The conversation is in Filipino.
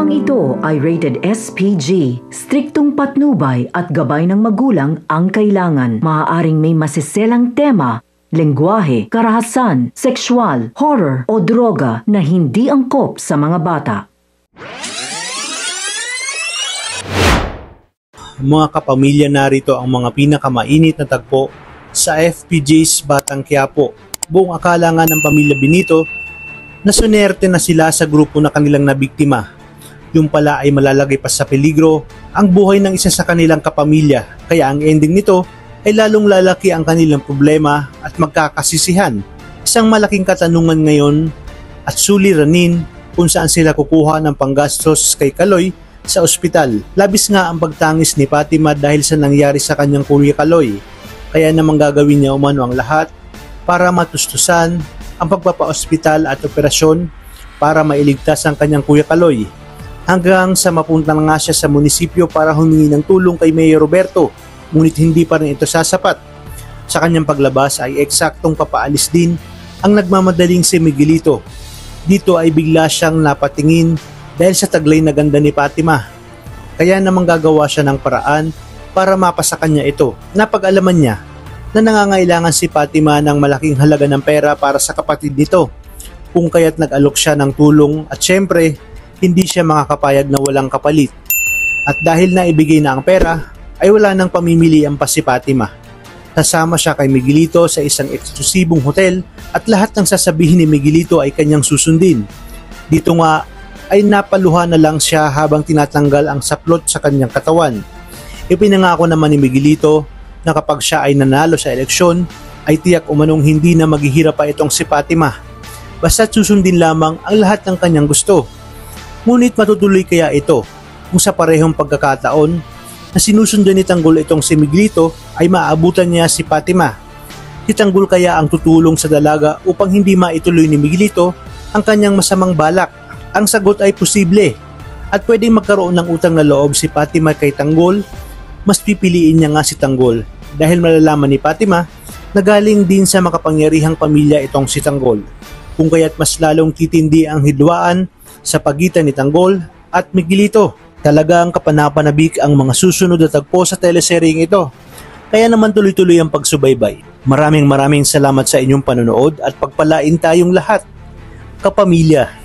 Programang ito ay rated SPG. Striktong patnubay at gabay ng magulang ang kailangan. Maaaring may masiselang tema, lengguwahe, karahasan, sexual, horror o droga na hindi angkop sa mga bata. Mga kapamilya, narito ang mga pinakamainit na tagpo sa FPJ's Batang Quiapo. Buong akala nga ng pamilya Benito na sunerte na sila sa grupo na kanilang nabiktima. Yung pala ay malalagay pa sa peligro ang buhay ng isa sa kanilang kapamilya. Kaya ang ending nito ay lalong lalaki ang kanilang problema at magkakasisihan. Isang malaking katanungan ngayon at suliranin kung saan sila kukuha ng panggastos kay Kaloy sa ospital. Labis nga ang pagtangis ni Fatima dahil sa nangyari sa kanyang Kuya Kaloy. Kaya namang gagawin niya umano ang lahat para matustusan ang pagpapa-ospital at operasyon para mailigtas ang kanyang Kuya Kaloy. Hanggang sa mapunta nga siya sa munisipyo para humingi ng tulong kay Mayor Roberto, ngunit hindi pa rin ito sasapat. Sa kanyang paglabas ay eksaktong papaalis din ang nagmamadaling si Miguelito. Dito ay bigla siyang napatingin dahil sa taglay na ganda ni Fatima. Kaya namang gagawa siya ng paraan para mapasa kanya ito. Napag-alaman niya na nangangailangan si Fatima ng malaking halaga ng pera para sa kapatid nito. Kung kaya't nag-alok siya ng tulong at syempre, hindi siya makakapayag na walang kapalit. At dahil naibigay na ang pera, ay wala nang pamimilian pa si Fatima. Kasama siya kay Miguelito sa isang eksklusibong hotel at lahat ng sasabihin ni Miguelito ay kanyang susundin. Dito nga ay napaluha na lang siya habang tinatanggal ang saplot sa kanyang katawan. Ipinangako naman ni Miguelito na kapag siya ay nanalo sa eleksyon, ay tiyak umanong hindi na maghihirap pa itong si Fatima. Basta't susundin lamang ang lahat ng kanyang gusto. Ngunit matutuloy kaya ito kung sa parehong pagkakataon na sinusundan ni Tanggol itong si Miguelito ay maaabutan niya si Fatima. Si Tanggol kaya ang tutulong sa dalaga upang hindi maituloy ni Miguelito ang kanyang masamang balak. Ang sagot ay posible at pwedeng magkaroon ng utang na loob si Fatima kay Tanggol. Mas pipiliin niya nga si Tanggol dahil malalaman ni Fatima na galing din sa makapangyarihang pamilya itong si Tanggol. Kung kaya't mas lalong titindi ang hidwaan sa pagitan ni Tanggol at Miguelito. Talagang kapanapanabik ang mga susunod na tagpo sa teleseryeng ito. Kaya naman tuloy-tuloy ang pagsubaybay. Maraming salamat sa inyong panonood at pagpalain tayong lahat, kapamilya.